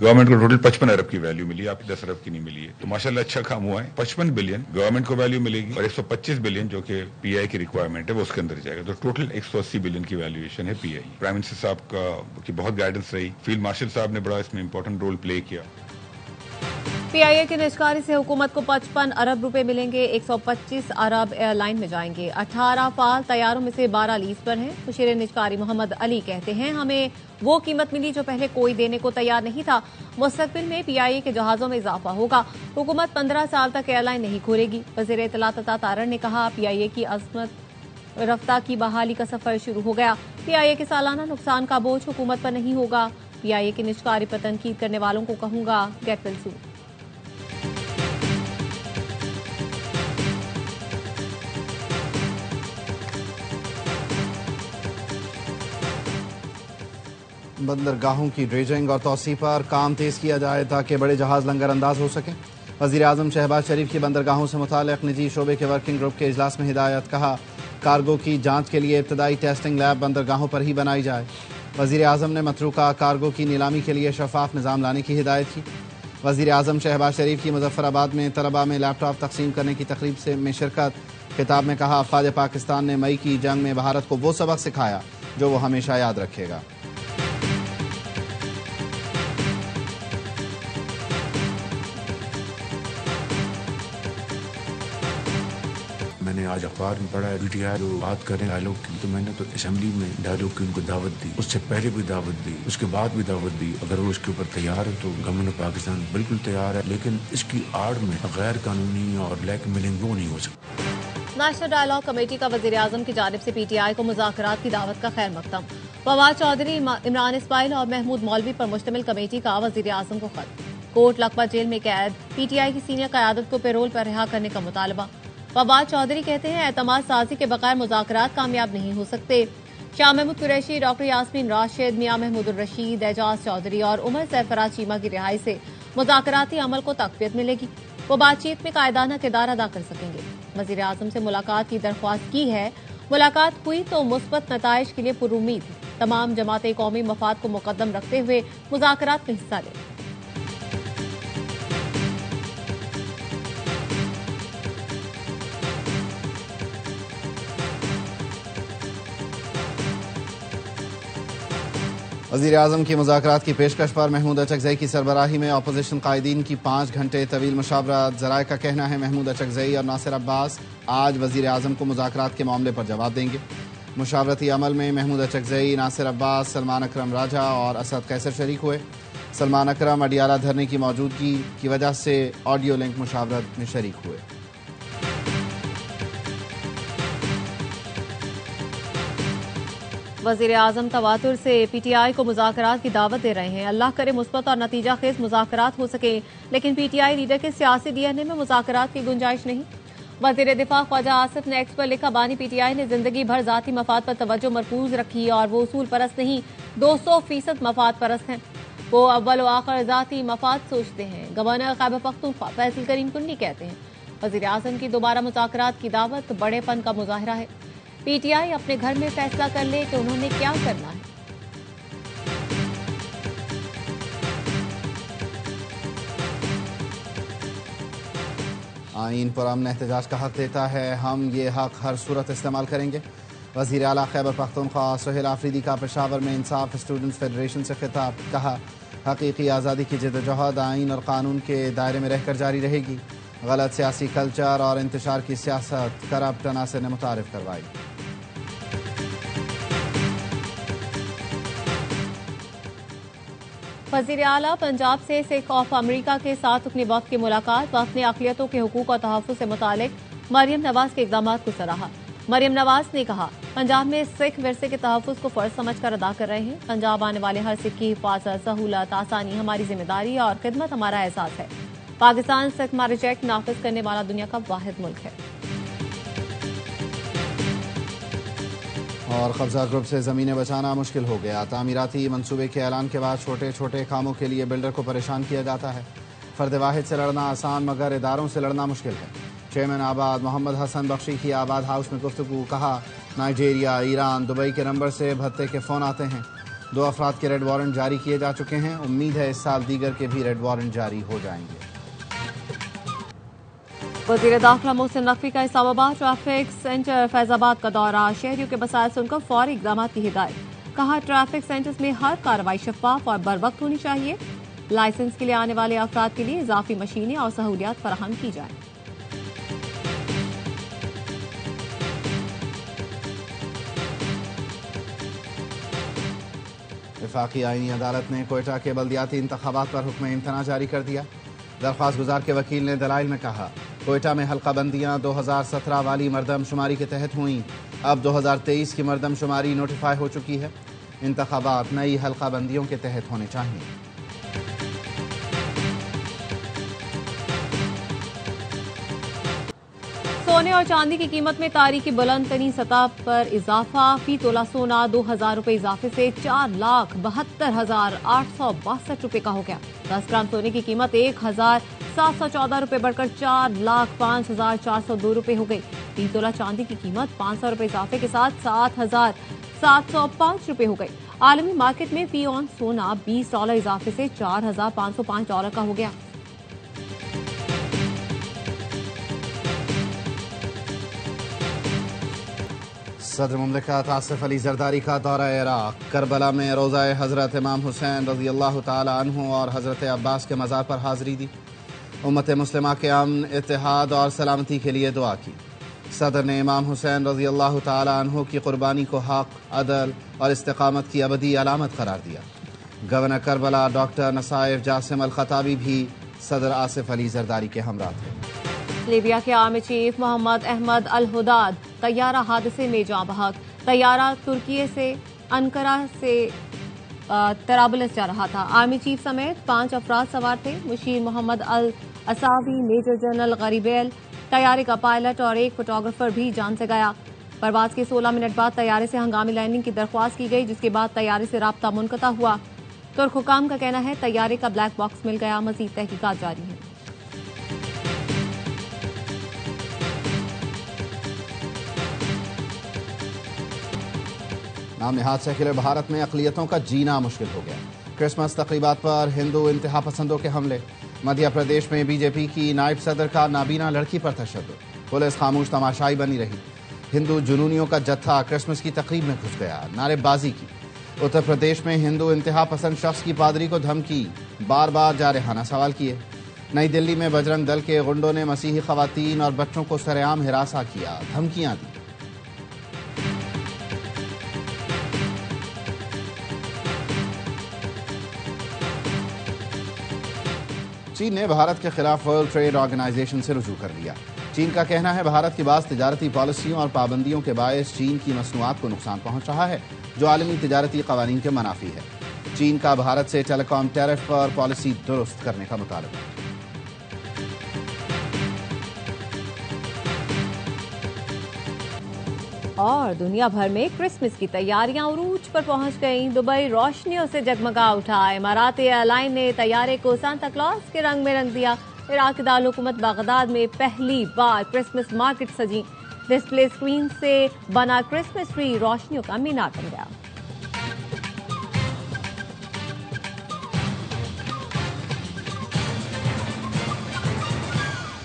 Government को total 55 अरब की value मिली, आपकी 10 अरब की नहीं मिली है। तो माशाल्लाह अच्छा काम हुआ है। 55 बिलियन गवर्नमेंट को वैल्यू मिलेगी और 125 बिलियन जो कि पीआई की रिक्वायरमेंट है वो उसके अंदर जाएगा। तो टोटल 180 बिलियन की वैल्यूएशन है पीआई। प्राइम मिनिस्टर साहब की बहुत गाइडेंस रही, फील्ड मार्शल साहब ने बड़ा इसमें इंपॉर्टेंट रोल प्ले किया। पीआईए की निजकारी से हुकूमत को 55 अरब रुपए मिलेंगे, 125 अरब एयरलाइन में जाएंगे। 18 फाल तैयारों में से 12 लीज पर हैं। मुशीर निजकारी मोहम्मद अली कहते हैं, हमें वो कीमत मिली जो पहले कोई देने को तैयार नहीं था। मुस्तकबिल में पीआईए के जहाजों में इजाफा होगा। हुकूमत 15 साल तक एयरलाइन नहीं खोलेगी। वजीर इत्तलात अता तारड़ ने कहा, पीआईए की अजमत रफ्ता की बहाली का सफर शुरू हो गया। पीआईए के सालाना नुकसान का बोझ हुकूमत पर नहीं होगा। पीआईए की निजकारी पर तनकीद करने वालों को कहूंगा, गेट वेल सून। बंदरगाहों की ड्रेजिंग और तोसी पर काम तेज किया जाए ताकि बड़े जहाज लंगर अंदाज हो सकें। वज़ीर आज़म शहबाज शरीफ की बंदरगाहों से मुताल्लिक़ निजी शोबे के वर्किंग ग्रुप के इजलास में हिदायत। कहा, कार्गो की जांच के लिए इब्तदाई टेस्टिंग लैब बंदरगाहों पर ही बनाई जाए। वज़ीर आज़म ने मतरूका कार्गो की नीलामी के लिए शफाफ निज़ाम लाने की हिदायत की। वज़ीर आज़म शहबाज शरीफ की मुज़फ़्फ़राबाद में तलबा में लैपटॉप तकसीम करने की तकरीब में शिरकत। खिताब में कहा, अफ़वाज पाकिस्तान ने मई की जंग में भारत को वो सबक सिखाया जो वो हमेशा याद रखेगा। मैंने आज अखबार में पढ़ा है पीटीआई जो बात करें डायलॉग की, तो मैंने तो असेंबली में डायलॉग की उनको दावत दी, उससे पहले भी दावत दी, उसके बाद भी दावत दी। अगर वो उसके ऊपर तैयार है तो गवर्नमेंट पाकिस्तान बिल्कुल तैयार है, लेकिन इसकी आड़ में गैर कानूनी और ब्लैकमेलिंग वो नहीं हो सकती। नेशनल डायलॉग कमेटी का वजीर आजम की जानिब से पीटीआई को मुज़ाकरात की दावत का खैर मकदम। फवाद चौधरी, इमरान इस्माइल और महमूद मौलवी पर मुश्तमिल कमेटी का वजीर आजम को खत। कोट लखपत जेल में कैद पीटीआई की सीनियर क़यादत को पैरोल पर रिहा करने का मुतालबा। फवाद चौधरी कहते हैं, एतमाद साजी के बगैर मुज़ाकरात कामयाब नहीं हो सकते। शाह महमूद कुरैशी, डॉक्टर यास्मीन राशिद, मियां महमूद रशीद, एजाज चौधरी और उमर सरफराज चीमा की रिहाई से मुज़ाकराती अमल को तक़वियत मिलेगी। वो बातचीत में कायदाना किरदार अदा कर सकेंगे। वज़ीर आज़म से मुलाकात की दरख्वास्त की है। मुलाकात हुई तो मुस्बत नताइज के लिए पुरुमीद है। तमाम जमातें कौमी मफाद को मुकद्दम रखते हुए मुज़ाकरात में हिस्सा लें। वज़ीर आज़म की मुज़ाकरात की पेशकश पर महमूद अचकज़ई की सरबराही में अपोजिशन कायदीन की 5 घंटे तवील मुशावरत। ज़राए का कहना है, महमूद अचकज़ई और नासिर अब्बास आज वज़ीर आज़म को मुज़ाकरात के मामले पर जवाब देंगे। मुशावरती अमल में महमूद अचकज़ई, नासिर अब्बास, सलमान अकरम राजा और असद कैसर शरीक हुए। सलमान अकरम अडियाला धरने की मौजूदगी की वजह से ऑडियो लिंक मुशावरत में शरीक हुए। वज़ीर आज़म तवातुर से पीटीआई को मुज़ाकरात की दावत दे रहे हैं। अल्लाह करे मुस्बत और नतीजा खेज मुज़ाकरात हो सके, लेकिन पीटीआई लीडर के सियासी डीएनए में मुज़ाकरात की गुंजाइश नहीं। वज़ीर दिफा ख्वाजा आसिफ ने एक्स पर लिखा, बानी पीटीआई ने जिंदगी भर जाती मफाद पर तवज्जो मरकूज रखी और वो उसूल परस्त नहीं, 200% मफाद परस्त हैं। वो अव्वल व आखिर जाती मफाद सोचते हैं। गवर्नर खैबर पख्तूनख्वा फैसल करीम कुन्नी कहते हैं, वज़ीर आज़म की दोबारा मुज़ाकरात की दावत बड़ेपन का मुजाहिरा है। पीटीआई अपने घर में फैसला कर ले कि उन्होंने क्या करना है। आईन पर अमन एहतजाज का हक देता है, हम ये हक हर सूरत इस्तेमाल करेंगे। वज़ीर आला खैबर पख्तूनख्वा सुहेल आफरीदी का पेशावर में इंसाफ स्टूडेंट्स फेडरेशन से खिताब। कहा, हकीकी आज़ादी की जद्दोजहद आईन और कानून के दायरे में रहकर जारी रहेगी। गलत सियासी कल्चर और इंतशार की सियासत करप्ट अनासर ने मुतारिफ करवाई। वज़ीर आला पंजाब से सिख ऑफ अमरीका के साथ रुकनी वक्त की मुलाकात। वक्त ने अक़लियतों के हुकूक और तहफ़्फ़ुज़ से मुतालिक मरियम नवाज के इक़दामात को सराहा। मरियम नवाज ने कहा, पंजाब में सिख विरसे के तहफ़्फ़ुज़ को फ़र्ज़ समझकर अदा कर रहे हैं। पंजाब आने वाले हर सिख की हिफाजत, सहूलत, आसानी हमारी जिम्मेदारी और खिदमत हमारा एहसास है। पाकिस्तान सिख मैरिज एक्ट नाफिज करने वाला दुनिया का वाहिद मुल्क है। और कब्जा ग्रुप से ज़मीनें बचाना मुश्किल हो गया। तामीराती मंसूबे के ऐलान के बाद छोटे छोटे कामों के लिए बिल्डर को परेशान किया जाता है। फ़र्द वाहिद से लड़ना आसान, मगर इदारों से लड़ना मुश्किल है। चेयरमैन आबाद मोहम्मद हसन बख्शी की आबाद हाउस में गुफ्तगू। कहा, नाइजीरिया, ईरान, दुबई के नंबर से भत्ते के फ़ोन आते हैं। 2 अफराद के रेड वारंट जारी किए जा चुके हैं। उम्मीद है इस साल दीगर के भी रेड वारंट जारी हो जाएंगे। वज़ीर दाखिला मोहसिन नकवी का इस्लामाबाद ट्रैफिक सेंटर फैजाबाद का दौरा। शहरियों के मसाइल सुनकर फौरी इक़दाम की हिदायत। कहा ट्रैफिक सेंटर्स में हर कार्रवाई शफाफ और बर वक्त होनी चाहिए। लाइसेंस के लिए आने वाले अफराद के लिए इजाफी मशीनें और सहूलियात फराहम की जाएं। वफाकी आईनी अदालत ने कोयटा के बल्दियाती इंतखाबात पर हुक्म इम्तना जारी कर दिया। दरख्वास्त गुजार के वकील ने दलाइल में कहा कोयटा में हल्का बंदियाँ 2017 वाली मरदमशुमारी के तहत हुई। अब 2023 की मरदमशुमारी नोटिफाई हो चुकी है। इंतखाबात नई हल्का बंदियों के तहत होने चाहिए। सोने और चांदी की कीमत में तारीखी बुलंद तरीन सतह पर इजाफा। फी तोला सोना 2,000 रुपए इजाफे से 4,72,862 रुपए का हो गया। 10 ग्राम सोने की कीमत 1,714 रुपए बढ़कर 4,05,402 रुपए हो गई। फी तोला चांदी की कीमत 500 रुपए इजाफे के साथ 7,705 रुपए हो गई। आलमी मार्केट में फी ऑन सोना $20 इजाफे से $4,505 का हो गया। सदर मुमलिकत आसिफ अली जरदारी का दौरा इराक। करबला में रोज़ा हज़रत इमाम हुसैन रज़ी अल्लाह तआला अन्हु और हज़रत अब्बास के मज़ार पर हाज़री दी। उम्मत मुस्लिमा के अमन, इत्तेहाद और सलामती के लिए दुआ की। सदर ने इमाम हुसैन रज़ी अल्लाह तआला अन्हु की कुर्बानी को हक, अदल और इस्तिकामत की अबदी अलामत करार दिया। गवर्नर करबला डॉक्टर नसाइफ जासिम अल खताबी भी सदर आसिफ अली जरदारी के हमरा थे। लीबिया के आर्मी चीफ मोहम्मद अहमद अल हुदाद तैयारा हादसे में जाँ बहक। तैयारा तुर्की से अनकरा से तराबलस जा रहा था। आर्मी चीफ समेत 5 अफराद सवार थे। मुशीर मोहम्मद अल असावी, मेजर जनरल गरीबेल, तैयारे का पायलट और एक फोटोग्राफर भी जान से गया। परवाज के 16 मिनट बाद तैयारे से हंगामी लैंडिंग की दरख्वास्त की गई, जिसके बाद तैयारे से राब्ता मुनक़ता हुआ। तुर्क हुकाम का कहना है तैयारे का ब्लैक बॉक्स मिल गया। मजीद तहकीकात जारी है। नाम नहाद सेक्युलर भारत में अक़लियतों का जीना मुश्किल हो गया। क्रिसमस तक़रीबात पर हिंदू इंतहा पसंदों के हमले। मध्य प्रदेश में बीजेपी की नायब सदर का नाबीना लड़की पर तशद्दुद। पुलिस खामोश तमाशाई बनी रही। हिंदू जुनूनियों का जत्था क्रिसमस की तकरीब में घुस गया, नारेबाजी की। उत्तर प्रदेश में हिंदू इंतहा पसंद शख्स की पादरी को धमकी, बार बार जारहाना सवाल किए। नई दिल्ली में बजरंग दल के गुंडों ने मसीही खवातीन और बच्चों को सरेआम हिरासा किया, धमकियां दी। चीन ने भारत के खिलाफ वर्ल्ड ट्रेड ऑर्गेनाइजेशन से रुजू कर लिया। चीन का कहना है भारत की बाज़ तिजारती पॉलिसियों और पाबंदियों के बायस चीन की मसनूआत को नुकसान पहुंच रहा है, जो आलमी तिजारती कवानीन के मनाफी है। चीन का भारत से टेलीकॉम टैरिफ पर पॉलिसी दुरुस्त करने का मुतालबा। और दुनिया भर में क्रिसमस की तैयारियां उरूज पर पहुंच गईं। दुबई रोशनियों से जगमगा उठा। इमाराती एयरलाइन ने तैयारे को सांता क्लॉज के रंग में रंग दिया। इराक की दारुल-हुकूमत बगदाद में पहली बार क्रिसमस मार्केट सजी। डिस्प्ले स्क्रीन से बना क्रिसमस ट्री रोशनियों का मीनार बन गया।